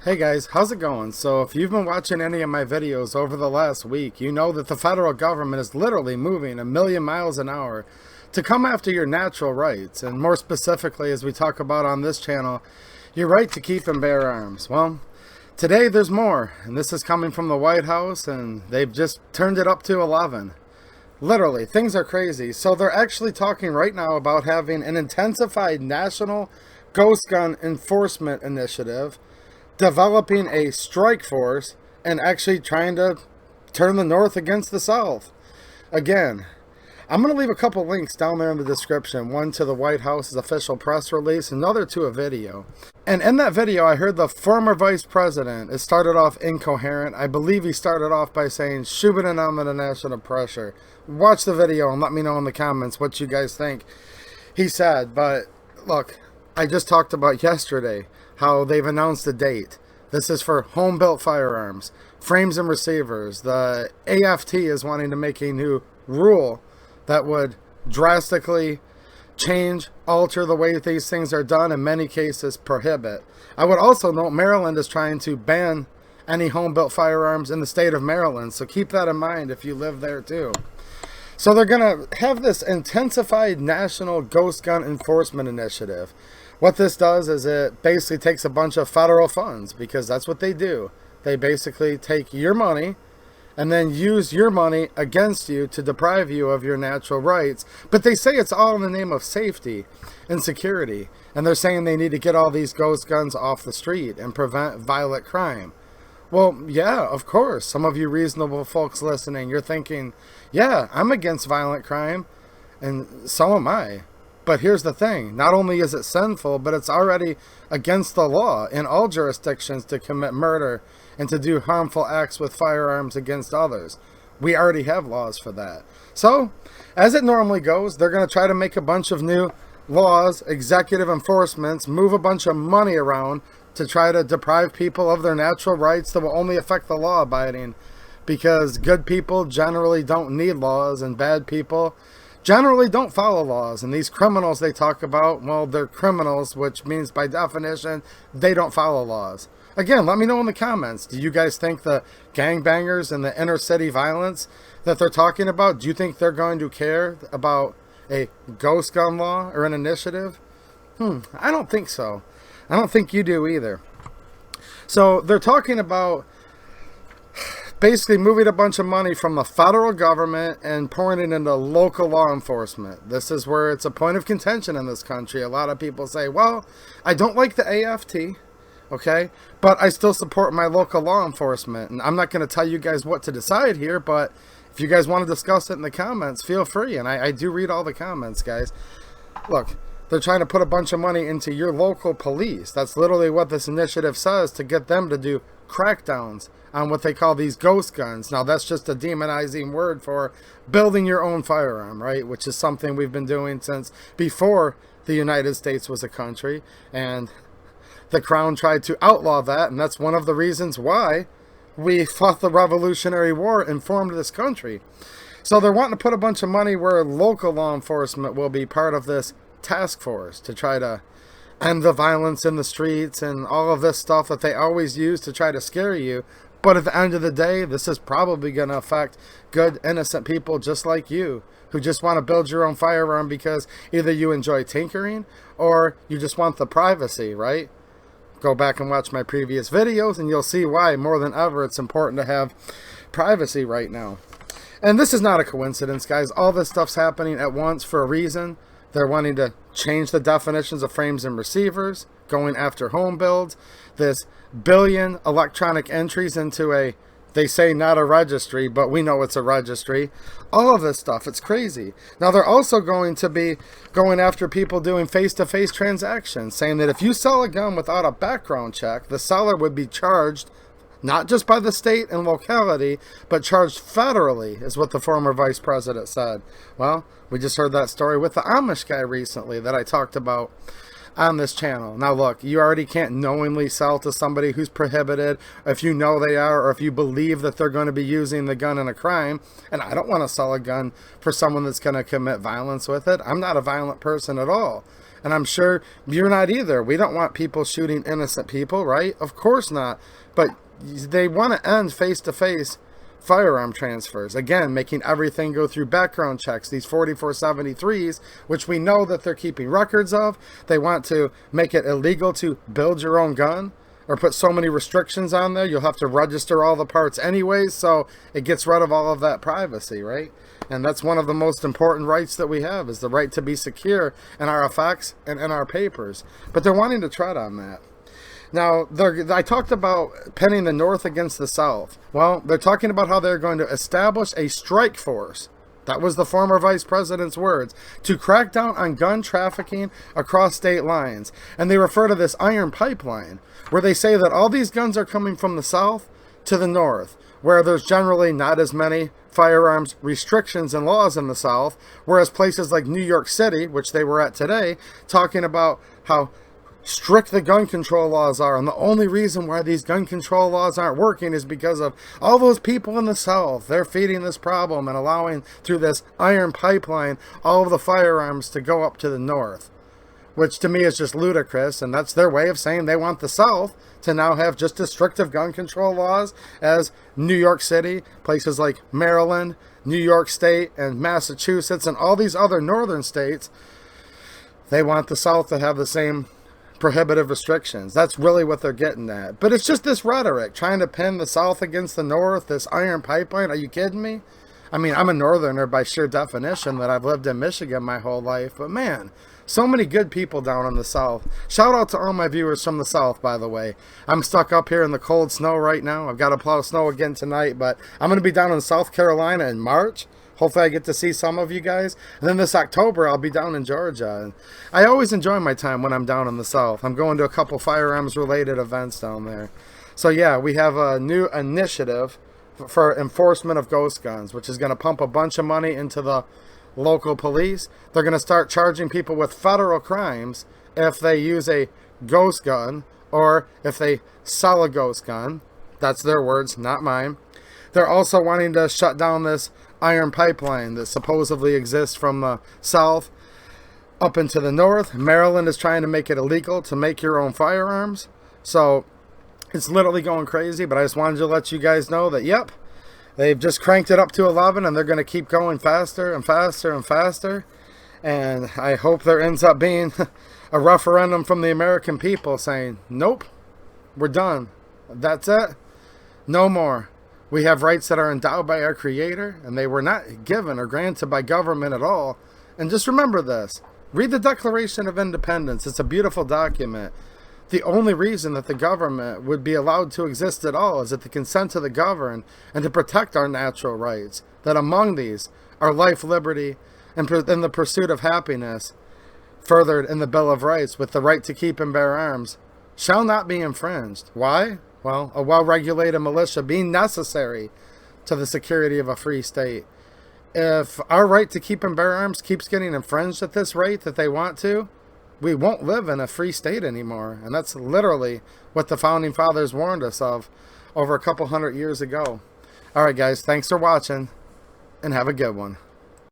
Hey guys, how's it going? So if you've been watching any of my videos over the last week, you know that the federal government is literally moving a million miles an hour to come after your natural rights, and more specifically, as we talk about on this channel, your right to keep and bear arms. Well, today there's more, and this is coming from the White House, and they've just turned it up to 11. Literally, things are crazy. So they're actually talking right now about having an intensified national ghost gun enforcement initiative, developing a strike force, and actually trying to turn the North against the South. Again, I'm going to leave a couple links down there in the description. One to the White House's official press release, another to a video. And in that video, I heard the former vice president, it started off incoherent. I believe he started off by saying, "Shubin on the national pressure." Watch the video and let me know in the comments what you guys think he said. But look, I just talked about yesterday how they've announced a date. This is for home-built firearms, frames and receivers. The AFT is wanting to make a new rule that would drastically change, alter the way these things are done, in many cases prohibit. I would also note Maryland is trying to ban any home-built firearms in the state of Maryland, so keep that in mind if you live there too. So they're going to have this intensified national ghost gun enforcement initiative. What this does is it basically takes a bunch of federal funds, because that's what they do. They basically take your money and then use your money against you to deprive you of your natural rights. But they say it's all in the name of safety and security. And they're saying they need to get all these ghost guns off the street and prevent violent crime. Well, yeah, of course. Some of you reasonable folks listening, you're thinking, yeah, I'm against violent crime, and so am I. But here's the thing. Not only is it sinful, but it's already against the law in all jurisdictions to commit murder and to do harmful acts with firearms against others. We already have laws for that. So, as it normally goes, they're going to try to make a bunch of new laws, executive enforcements, move a bunch of money around to try to deprive people of their natural rights that will only affect the law-abiding, because good people generally don't need laws and bad people generally don't follow laws. And these criminals they talk about, well, they're criminals, which means by definition they don't follow laws. Again, let me know in the comments, do you guys think the gangbangers and the inner city violence that they're talking about, do you think they're going to care about a ghost gun law or an initiative? I don't think so. I don't think you do either. So they're talking about basically moving a bunch of money from the federal government and pouring it into local law enforcement. This is where it's a point of contention in this country. A lot of people say, well, I don't like the AFT, okay, but I still support my local law enforcement. And I'm not going to tell you guys what to decide here, but if you guys want to discuss it in the comments, feel free. And I do read all the comments, guys. Look, they're trying to put a bunch of money into your local police. That's literally what this initiative says, to get them to do crackdowns on what they call these ghost guns. Now, that's just a demonizing word for building your own firearm, right? Which is something we've been doing since before the United States was a country. And the Crown tried to outlaw that, and that's one of the reasons why we fought the Revolutionary War and formed this country. So they're wanting to put a bunch of money where local law enforcement will be part of this task force to try to end the violence in the streets and all of this stuff that they always use to try to scare you. But at the end of the day, this is probably going to affect good, innocent people just like you, who just want to build your own firearm because either you enjoy tinkering or you just want the privacy, right? Go back and watch my previous videos and you'll see why more than ever it's important to have privacy right now. And this is not a coincidence, guys. All this stuff's happening at once for a reason. They're wanting to change the definitions of frames and receivers, going after home builds, this billion electronic entries into a, they say not a registry, but we know it's a registry. All of this stuff, it's crazy. Now they're also going to be going after people doing face-to-face transactions, saying that if you sell a gun without a background check, the seller would be charged not just by the state and locality, but charged federally, is what the former vice president said. Well, we just heard that story with the Amish guy recently that I talked about on this channel. Now look, you already can't knowingly sell to somebody who's prohibited, if you know they are, or if you believe that they're going to be using the gun in a crime. And I don't want to sell a gun for someone that's going to commit violence with it. I'm not a violent person at all. And I'm sure you're not either. We don't want people shooting innocent people, right? Of course not. But they want to end face-to-face firearm transfers. Again, making everything go through background checks. These 4473s, which we know that they're keeping records of. They want to make it illegal to build your own gun, or put so many restrictions on there. You'll have to register all the parts anyways, so it gets rid of all of that privacy, right? And that's one of the most important rights that we have, is the right to be secure in our effects and in our papers. But they're wanting to tread on that. Now, I talked about pinning the North against the South. Well, they're talking about how they're going to establish a strike force. That was the former vice president's words, to crack down on gun trafficking across state lines. And they refer to this iron pipeline, where they say that all these guns are coming from the South to the North, where there's generally not as many firearms restrictions and laws in the South, whereas places like New York City, which they were at today, talking about how strict the gun control laws are, and the only reason why these gun control laws aren't working is because of all those people in the South. They're feeding this problem and allowing, through this iron pipeline, all of the firearms to go up to the North, which to me is just ludicrous. And that's their way of saying they want the South to now have just as strict of gun control laws as New York City, places like Maryland, New York State, and Massachusetts, and all these other northern states. They want the South to have the same prohibitive restrictions. That's really what they're getting at. But it's just this rhetoric, trying to pin the South against the North, this iron pipeline. Are you kidding me? I mean, I'm a northerner by sheer definition, that I've lived in Michigan my whole life, but man, so many good people down in the South. Shout out to all my viewers from the South, by the way. I'm stuck up here in the cold snow right now. I've got to plow snow again tonight, but I'm going to be down in South Carolina in March. Hopefully I get to see some of you guys. And then this October, I'll be down in Georgia. And I always enjoy my time when I'm down in the South. I'm going to a couple firearms-related events down there. So yeah, we have a new initiative for enforcement of ghost guns, which is going to pump a bunch of money into the local police. They're going to start charging people with federal crimes if they use a ghost gun, or if they sell a ghost gun. That's their words, not mine. They're also wanting to shut down this iron pipeline that supposedly exists from the South up into the North. Maryland is trying to make it illegal to make your own firearms. So it's literally going crazy, but I just wanted to let you guys know that, yep, they've just cranked it up to 11, and they're going to keep going faster and faster and faster. And I hope there ends up being a referendum from the American people saying, nope, we're done. That's it. No more. We have rights that are endowed by our Creator, and they were not given or granted by government at all. And just remember this. Read the Declaration of Independence. It's a beautiful document. The only reason that the government would be allowed to exist at all is at the consent of the governed, and to protect our natural rights. That among these are life, liberty, and the pursuit of happiness, furthered in the Bill of Rights, with the right to keep and bear arms, shall not be infringed. Why? Well, a well-regulated militia being necessary to the security of a free state. If our right to keep and bear arms keeps getting infringed at this rate that they want to, we won't live in a free state anymore. And that's literally what the Founding Fathers warned us of over a couple hundred years ago. All right, guys, thanks for watching, and have a good one.